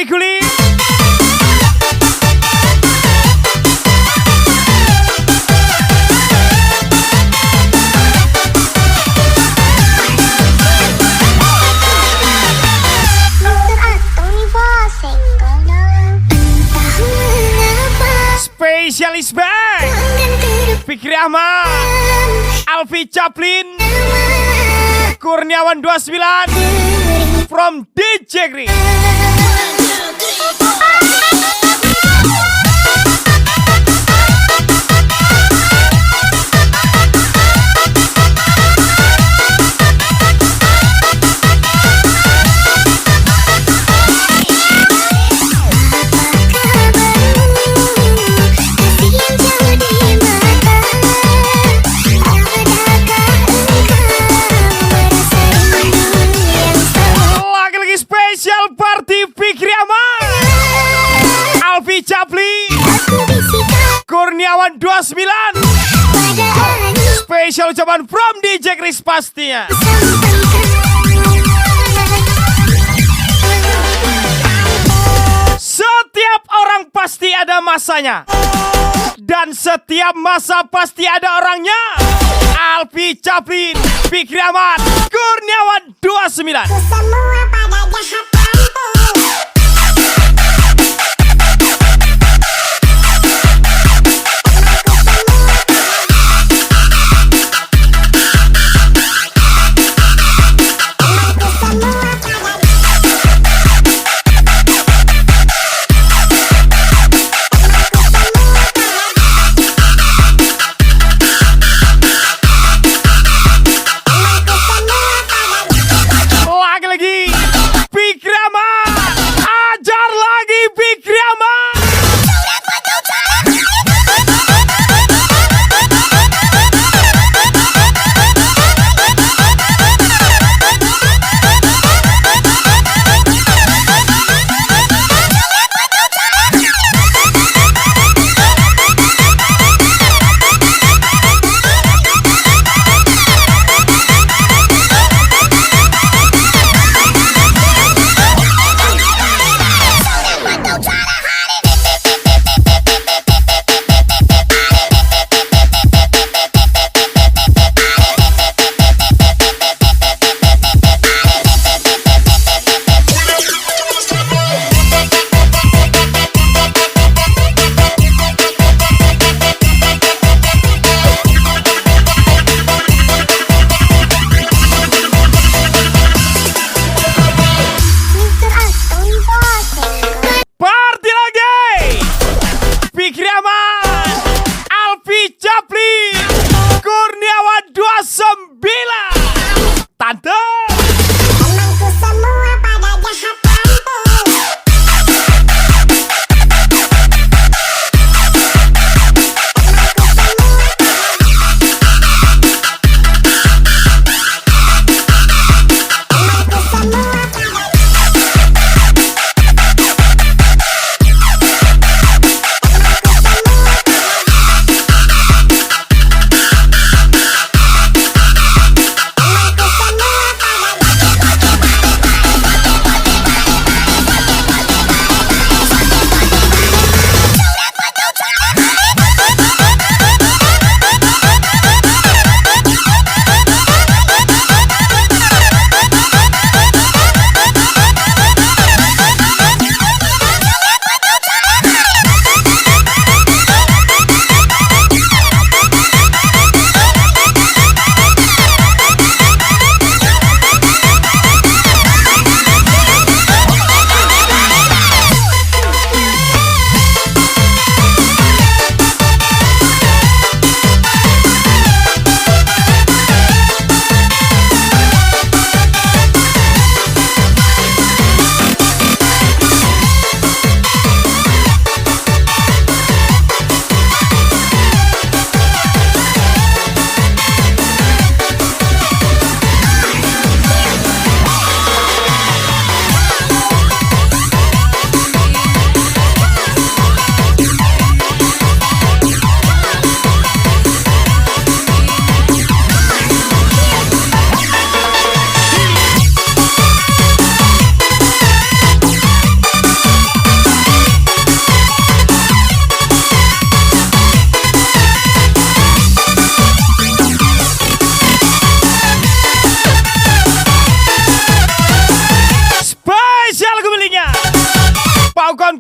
guli-guli. Spesialis bang Fikri Ahmad, Alfi Chaplin, Kurniawan 29 from DJ Gri. Spesial party Fikri Ahmad, Alfi Chaplin, Kurniawan 29. Spesial ucapan from DJ Chris pastinya. Setiap orang pasti ada masanya, dan setiap masa pasti ada orangnya. Alfi Chaplin, Fikri Ahmad, Kurniawan 29. Semua pada jahat. Lagi-lagi Fikri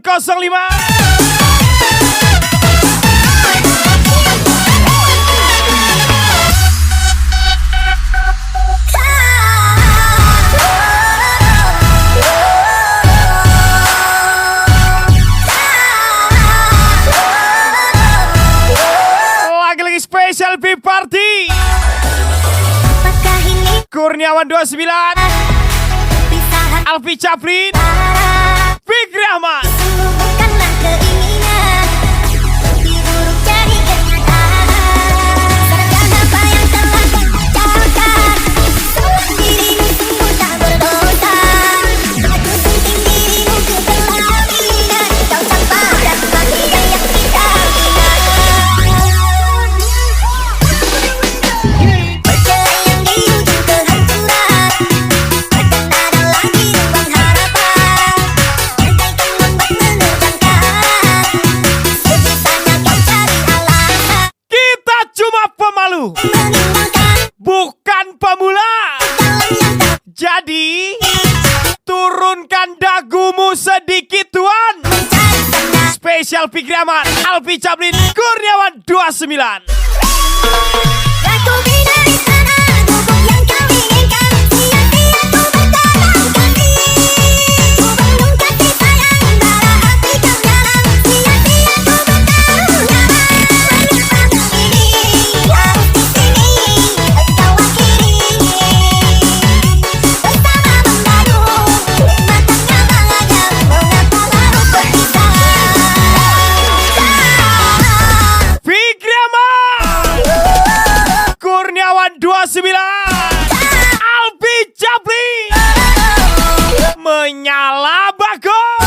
09. Lagi-lagi spesial VIP Party. Apakah ini Kurniawan 29, pisahan Alfi Chaplin, Fikri Ahmad. sungguh bukanlah keinginan diburuk jadi kenyataan. Serahkan apa yang telah kau ucapkan. Dirimu sungguh tak berdosa. Aku sunting dirimu ke kelamin dan kau campak dan bagi yang kita bina. Percaya yang di ujung kehancuran. Takkan ada lagi ruang harapan. Andaikan membuat menegangkan. Sebisanya kau cari alasan Kita cuma pemalu, meninggalkan bukan pemula. jalan yang tak Jadi turunkan dagumu sedikit tuan. mencari tanda. Spesial Fikri Ahmad, Alfi Chaplin, Kurniawan 29. Aku bina istana gubuk yang kau inginkan. Sia-sia ku berjalan kaki. Ku bangun kasih sayang bara api kau nyala. Sia-sia ku bertaruh nyawa. Mengapa begini harus di sini engkau akhiri. Bersama membaru matangnya mengajak. Mengapa larut berpisah. Fikri Ahmad, Kurniawan 29, Alfi Chaplin, menyala bagus.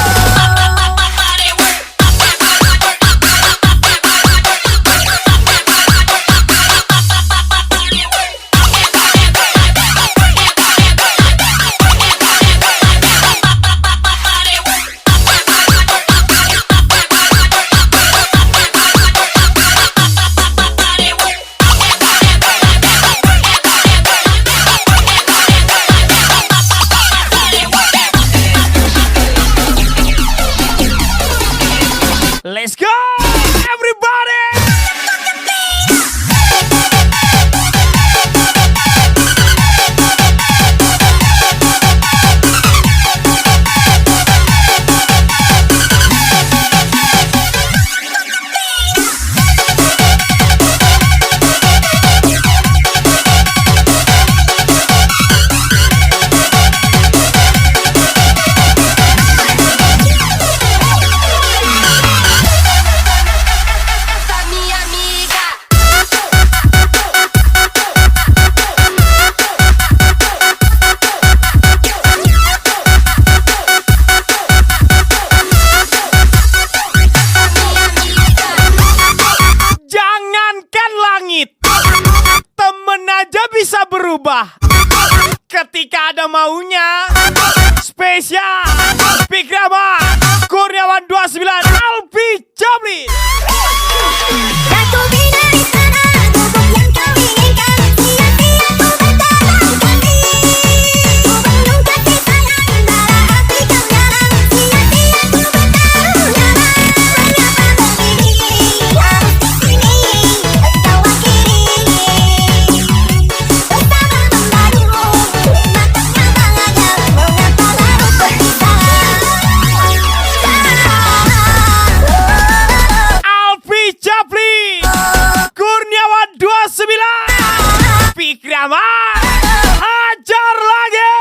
Let's go, everybody! Mi amiga. Jangankan langit, temen aja bisa berubah ketika ada maunya. Spesial Fikri Ahmad, Kurniawan 29, Alfi Chaplin. Aku bina istana gubuk yang kau inginkan. Sia-sia ku berjalan kaki. Ku bangun kasih sayang bara api kau nyala. Sia-sia ku bertaruh nyawa. Mengapa begini harus di sini engkau akhiri. Bersama membaru matangnya mengajak. Mengapa larut berpisah. Alfi Chaplin, Kurniawan 29, Fikri Ahmad, hajar lagi.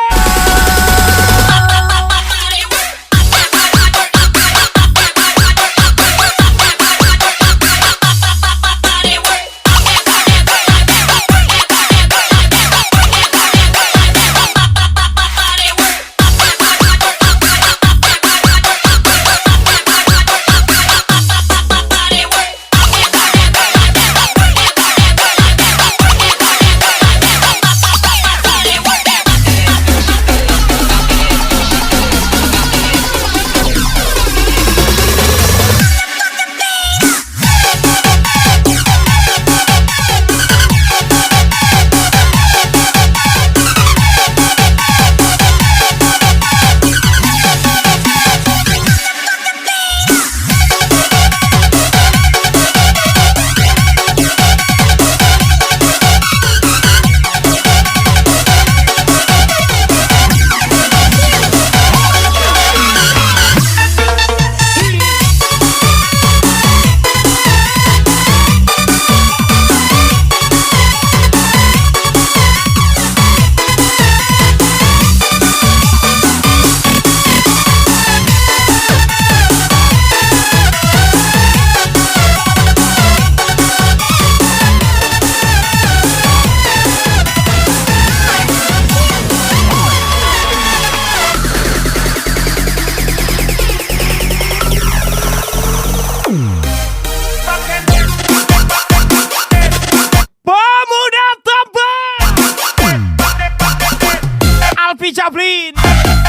Alpi Chaplin,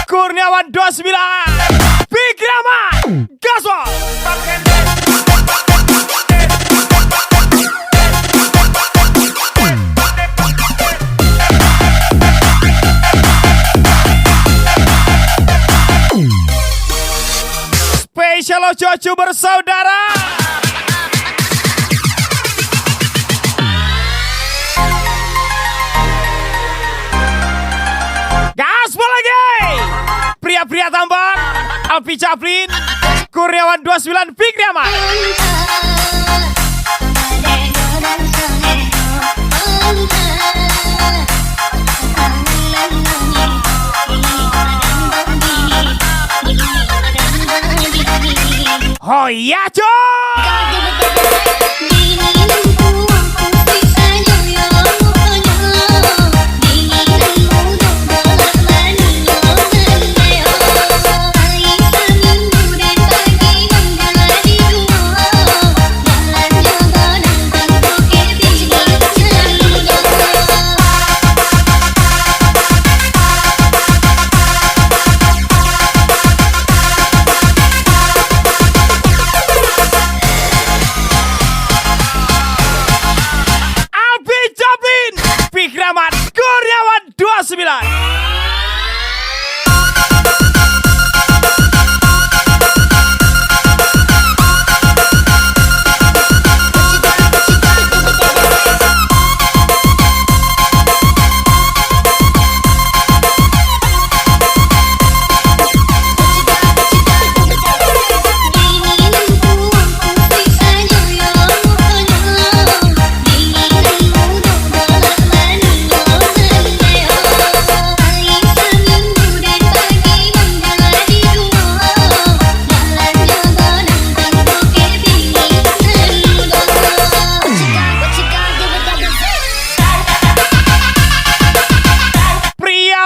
Kurniawan 29, Fikriamat, Gaswal. Spesial Ojo bersaudara. Gaspol lagi. Pria-pria tampan, Alpi Chaplin, Kurniawan 29, Fikriamat. Oh iya coy. Fikriamat, Kurniawan 29.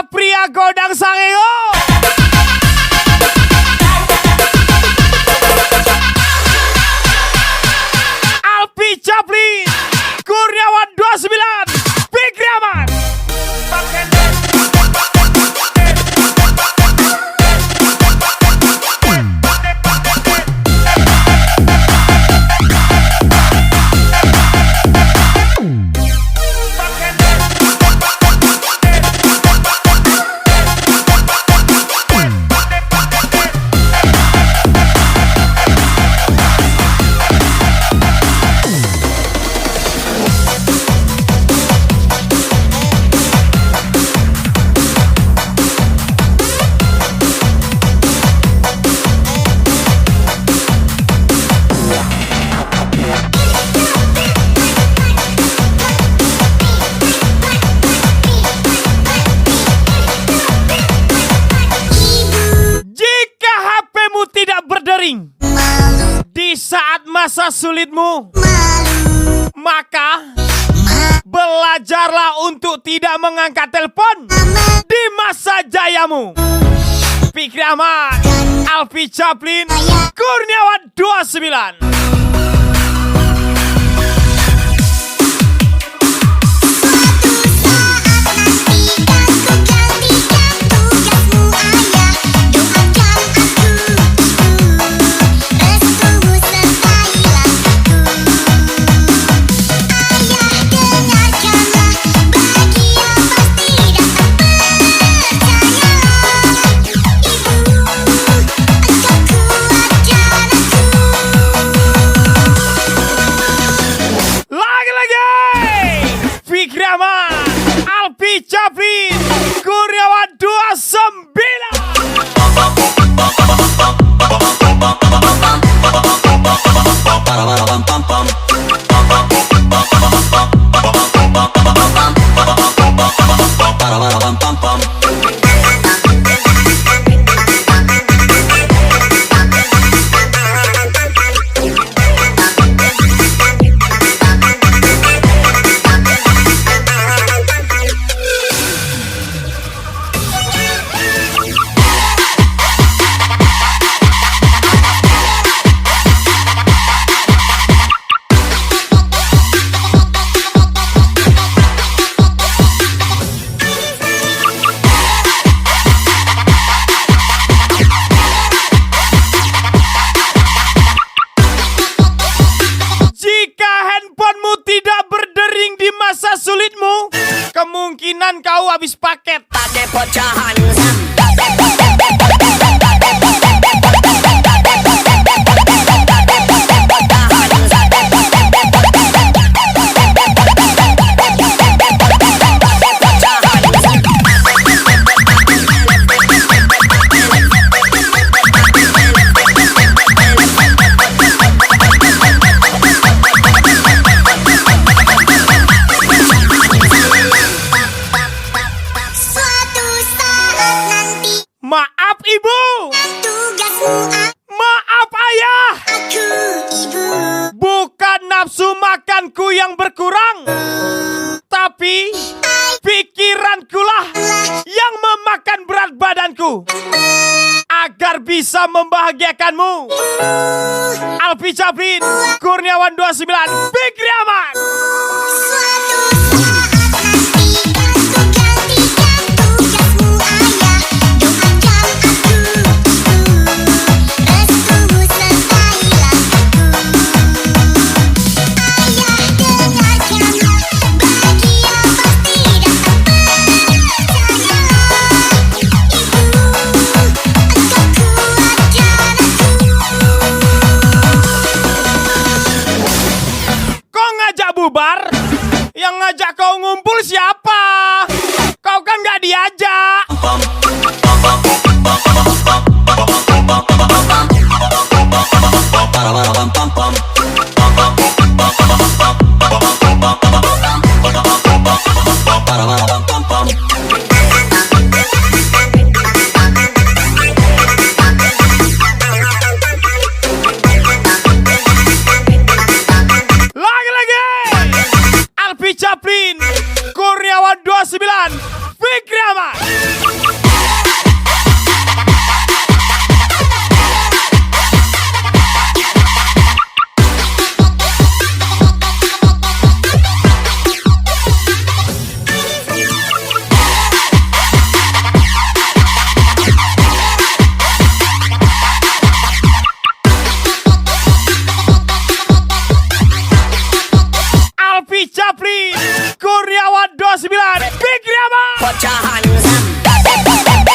Pria godang sangeo. Alpi Chaplin, Kurniawan 29, Fikriamat. Di saat masa sulitmu, maka belajarlah untuk tidak mengangkat telepon di masa jayamu. Fikriamat, Alpi Chaplin, Kurniawan 29. Alpi Chaplin, Kurniawan 29. kemungkinan kau habis paket. Pade put your hands up. Suatu saat nanti Maaf ibu, tugasmu maaf ayah. aku ibu. Bukan nafsu makanku yang berkurang, tapi pikiranku lah yang memakan berat badanku agar bisa membahagiakanmu. Alpi Chaplin, Kurniawan 29, Fikri Ahmad. Suatu saat nanti aku gantikan tugasmu ayah. Doakan aku restumu selesailah aku. Ayah dengarkanlah, bahagia pasti datang. Percayalah ibu, engkau kuatkan aku. Kau ngajak bubar? Yang ngajak kau ngumpul siapa? Kau kan gak diajak. Lagi-lagi Alpi Chaplin, Kurniawan 29, Fikri Ahmad. Alpi Chaplin, Kurniawan 29, Fikri Ahmad. Put your hands up.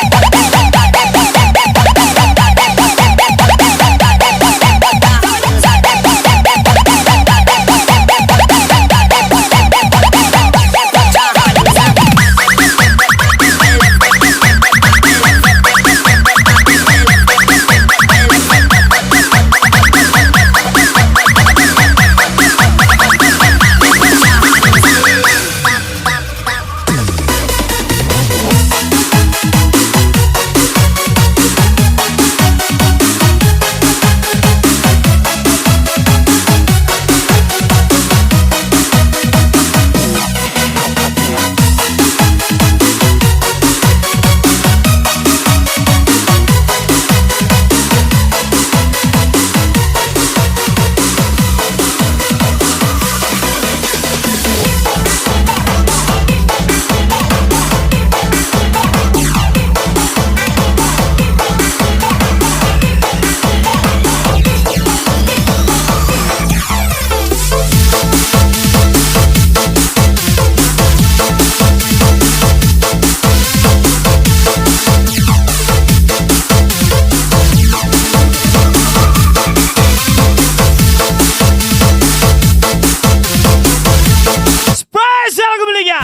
Spesial kembalinya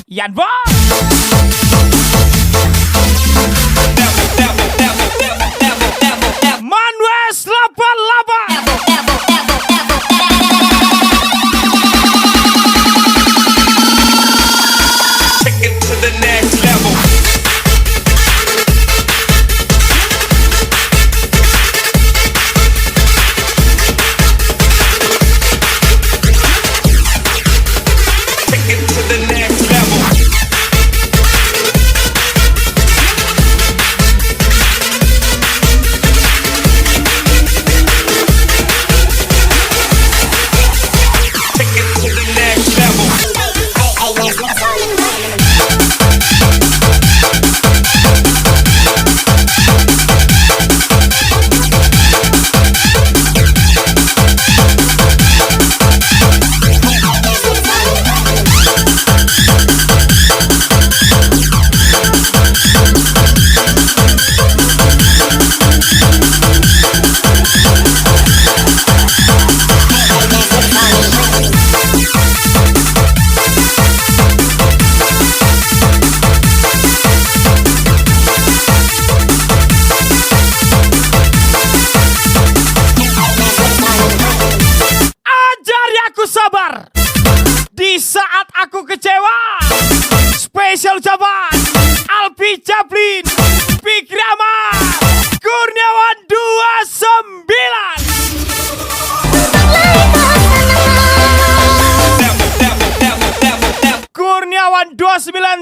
Yan Boy. Manwes 88. Take it to the next level. Take it to the next level.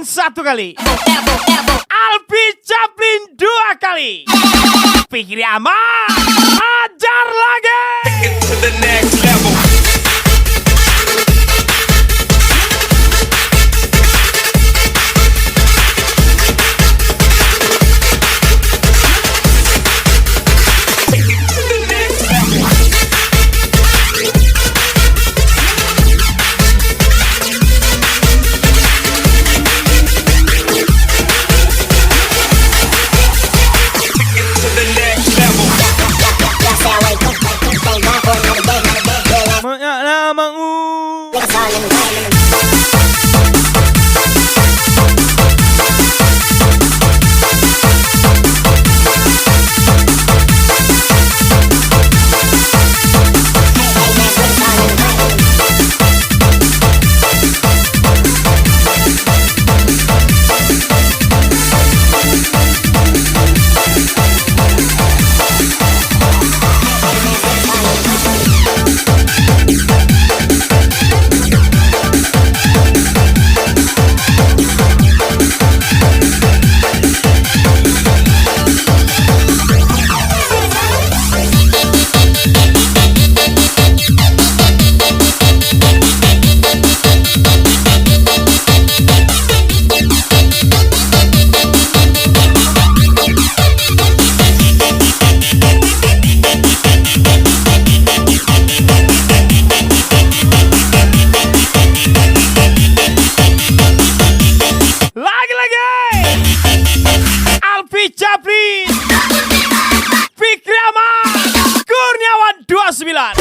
1 kali. Alpi Chaplin 2 kali. Fikri Ahmad hajar lagi. Take it to the next level. Take it to the next level. Take it to the next level. Yeah, say I wake up, thank God for another day, girl. Banyak mangu. Niggas all in the way. Alpi Chaplin, Fikri Ahmad, Kurniawan 29.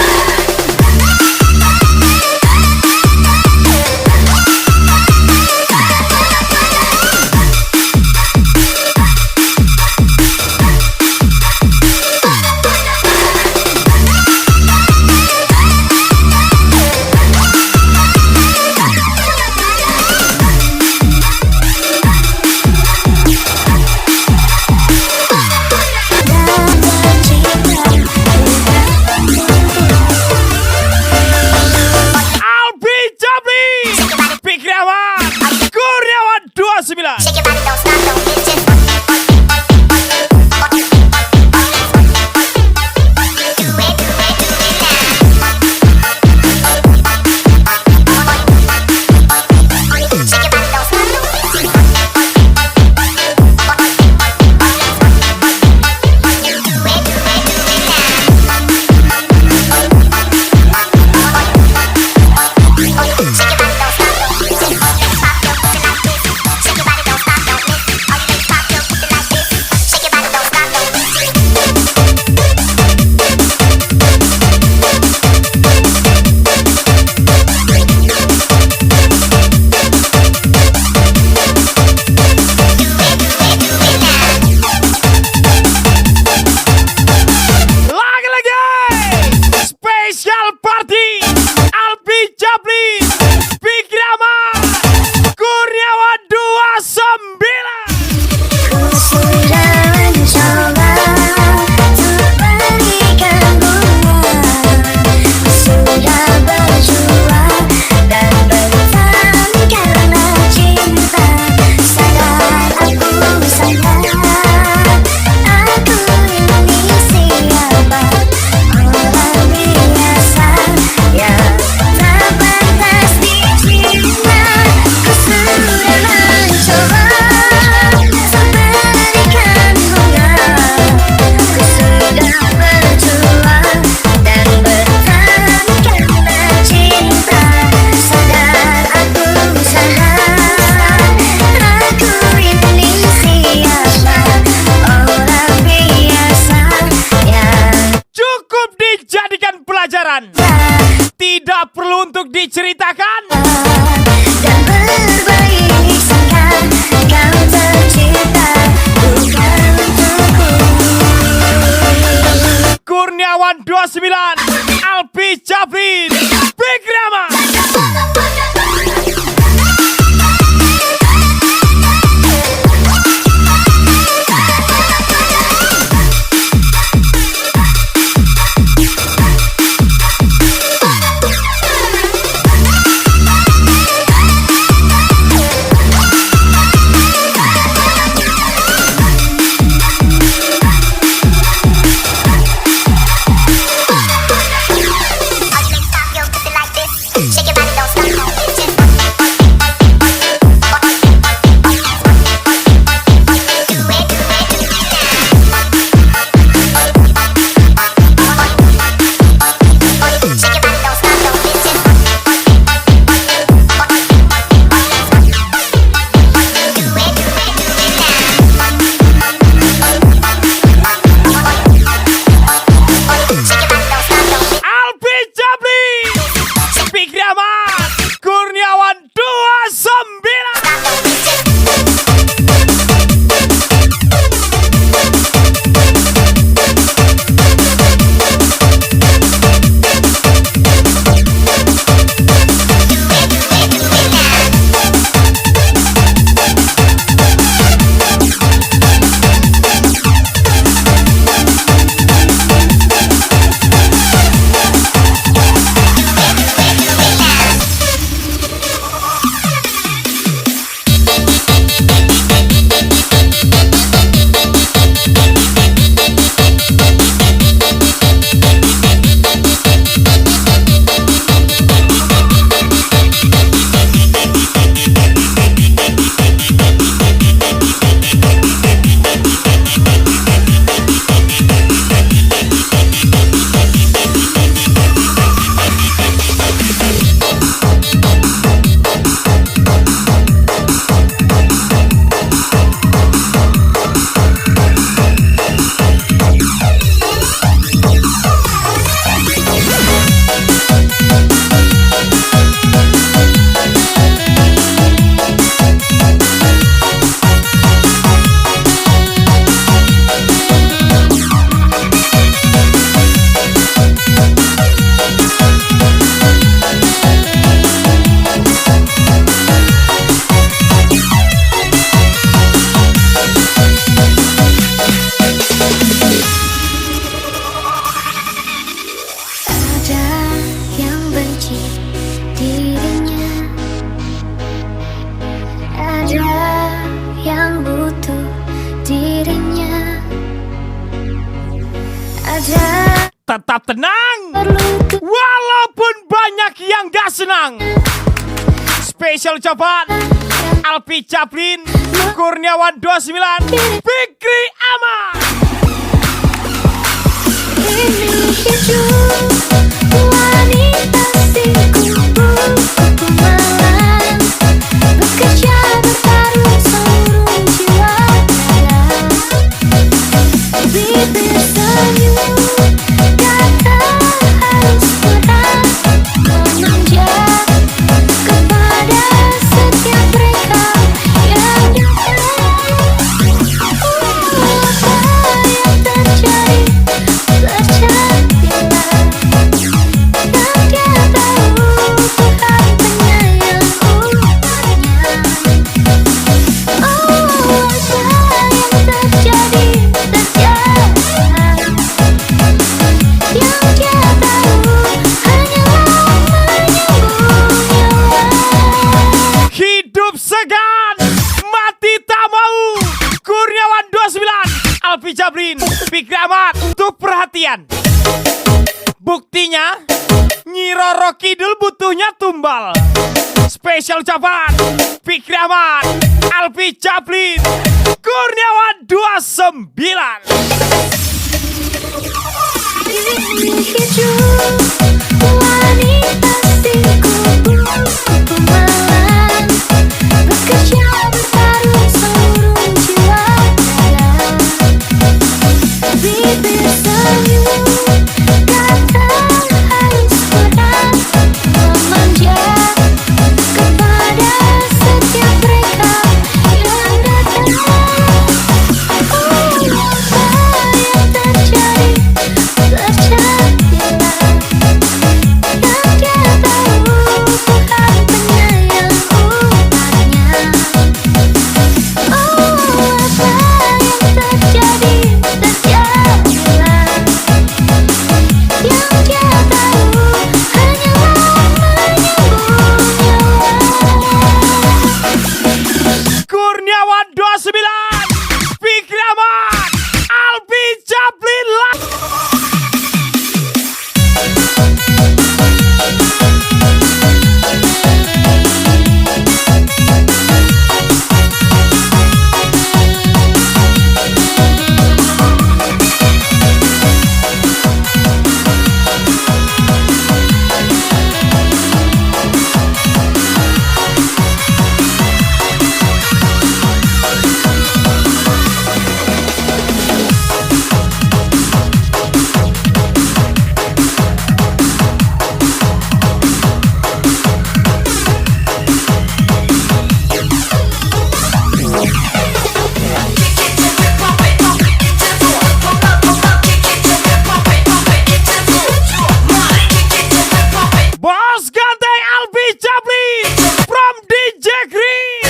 Alpi Chaplin, Fikri Ahmad, Kurniawan 29. Shake your body, don't stop, don't get just do it, do it, do it now. Shake your body, don't stop, don't get Lagi-lagi Special Party Alpi Chaplin, Fikri Ahmad, Kurniawan 29. Ku sudah mencoba untuk berikan bunga, ku sudah berjuang dan bertahan karena cinta. Sadar aku sayang, aku ini siapa, orang biasa yang tak pantas dicinta. Ku sudah mencoba untuk berikan bunga, ku sudah berjuang dan bertahan karena cinta. Sadar aku ini siapa, orang biasa yang Cukup dijadikan pelajaran, tidak perlu untuk diceritakan. dan berbaik sangka kau tercipta bukan untukku. Kurniawan 29, Alpi Chaplin, Fikri Ahmad. tetap tenang walaupun banyak yang gak senang. Spesial ucapan Alpi Chaplin, Kurniawan 29, Fikri Ahmad. Ini hidup wanita si kubu malam, bekerja bertaruh seluruh jiwa raga. Bibir senyum kata harus berat memanja kepada setiap mereka yang datang. Apa yang terjadi? Bercandila yang dia tahu Tuhan penyayang umatnya. Oh, apa yang terjadi? Yang dia tahu hanyalah menyambung nyawa. Hidup segan, mati tak mau. Kurniawan 29, Alpi Chaplin, Fikri Ahmad, tuh perhatian. Buktinya, Nyi Roro Kidul butuhnya tumbal. Spesial ucapan Fikri Ahmad, Alpi Chaplin, Kurniawan 29. Ini hidup wanita si kubu malam, bekerja bertaruh seluruh jiwa raga. Bibir senyum kata harus berat memanja kepada setiap mereka yang datang. Oh, apa yang terjadi? Bercandila yang dia tahu Tuhan penyayang umatnya. Oh, apa yang terjadi? Terjadilah yang dia tahu hanyalah menyambung nyawa. Kurniawan 29, Fikri Ahmad, Alpi Chaplin lah. Bos ganteng Alpi Chaplin from DJ Green.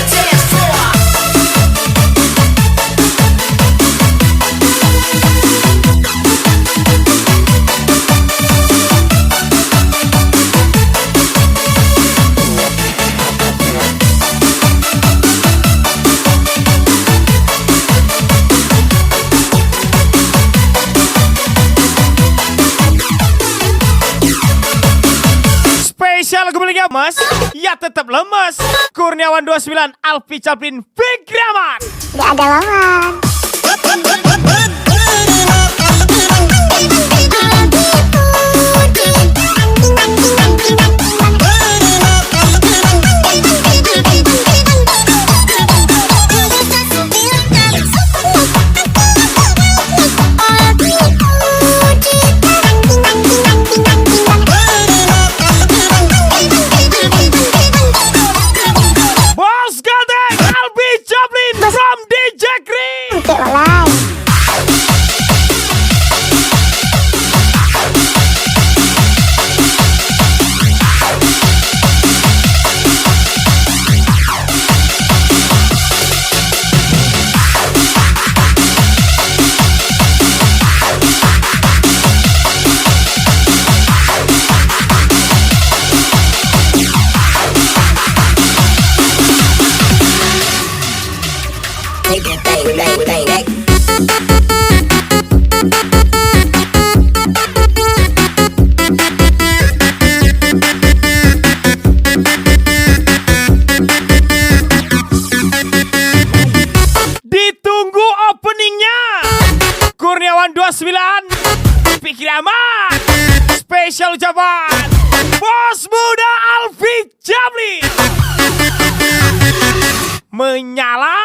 Spesial lagu miliknya Mas, ya tetap lemes. Kurniawan 29, Alpi Chaplin, Fikri Ahmad. Gak ada lawan. Bos ganteng Alpi Chaplin from DJ Green. Oke, walai. Spesial ucapan Bos Muda Alfi Jablin menyala.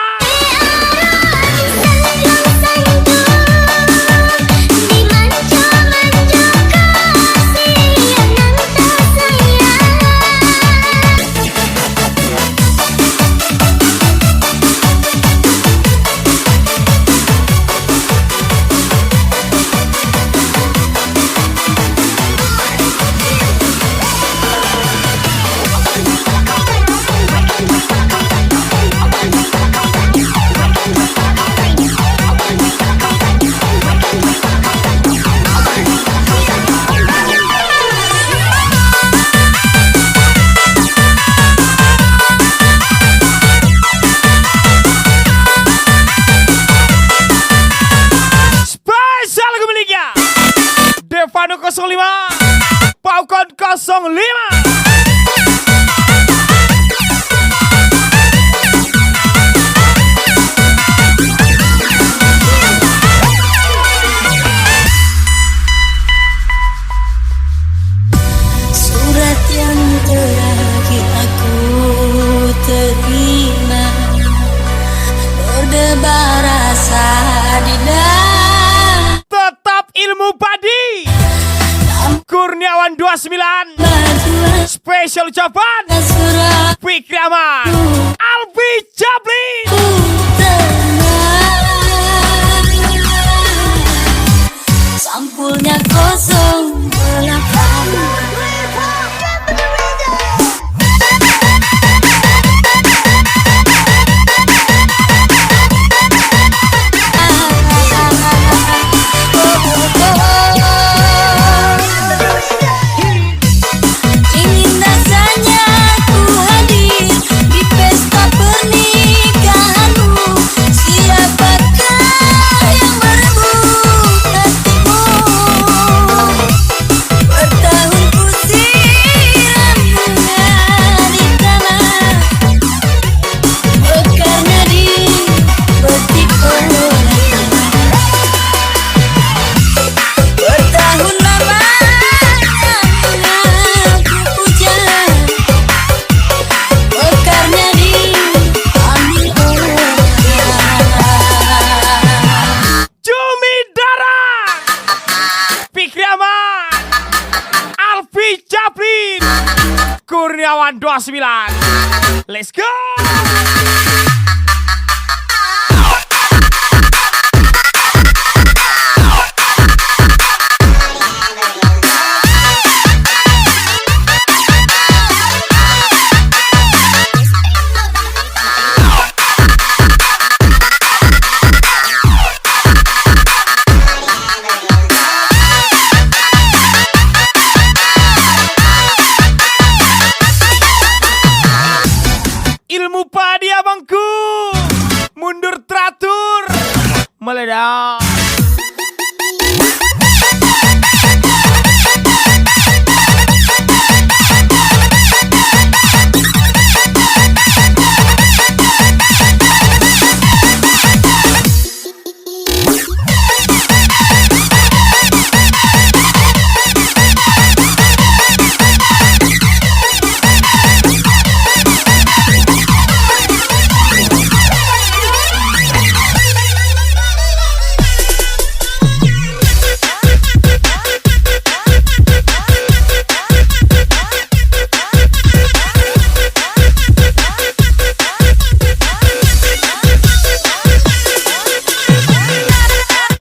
Devano 05 Paukon 05. Surat yang terakhir aku terima, berdebar rasa di dalam. Tetap ilmu padi Kurniawan 29. Spesial ucapan Fikri Ahmad Alfi Jablin. Sampulnya kosong belakang. Ingin rasanya ku hadir di pesta pernikahanmu. Siapakah yang merebut hatimu? Bertahun ku siram bunga di tanah, mekarnya di petik orang. Bertahun lamanya ku puja, mekarnya diambil orang. Cumi darah Fikri Ahmad Alfi Jablin Kurniawan 29. Let's go. Ilmu padi abangku mundur teratur meledak.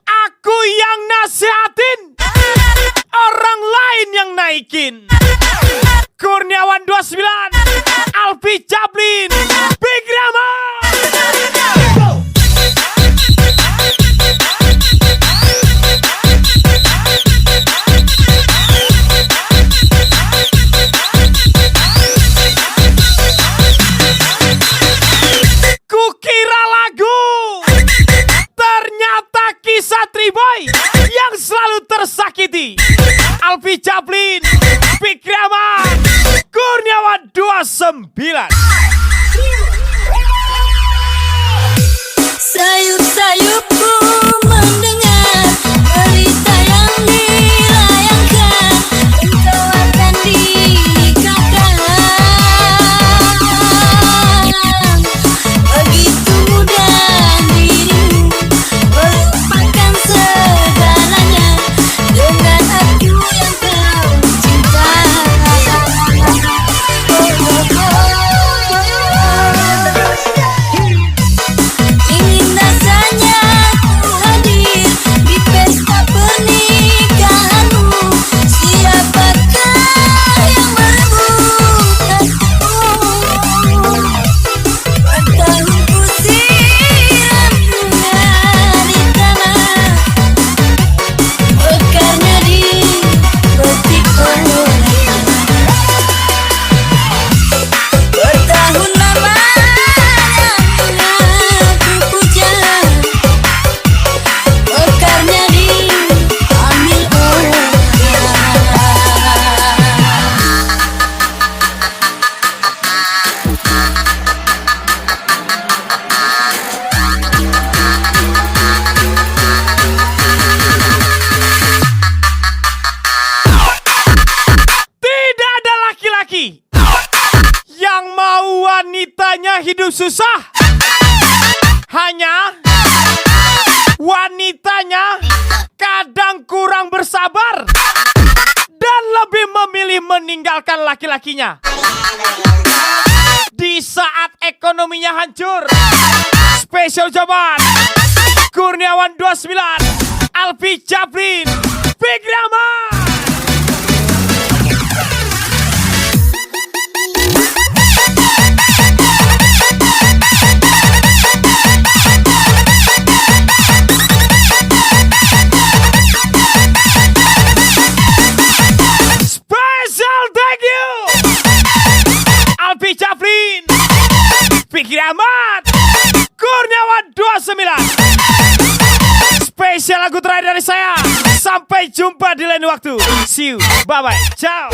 Aku yang nasihatin, orang lain yang naikin. Kurniawan 29 Alfi Jablin Fikri Ahmad. Kukira lagu, ternyata kisah Triboy yang selalu tersakiti. Alfi Jablin Fikri Ahmad Kurniawan 29. Sayup-sayupku mendengar berita yang dilayangkan. wanitanya hidup susah. Hanya wanitanya kadang kurang bersabar dan lebih memilih meninggalkan laki-lakinya di saat ekonominya hancur. Spesial jawaban Kurniawan 29, Alfi Chaplin, Big Rama. Special thank you Alfi Chaplin, Fikri Ahmad, Kurniawan 29. Spesial lagu terakhir dari saya. Sampai jumpa di lain waktu. See you, bye bye, ciao.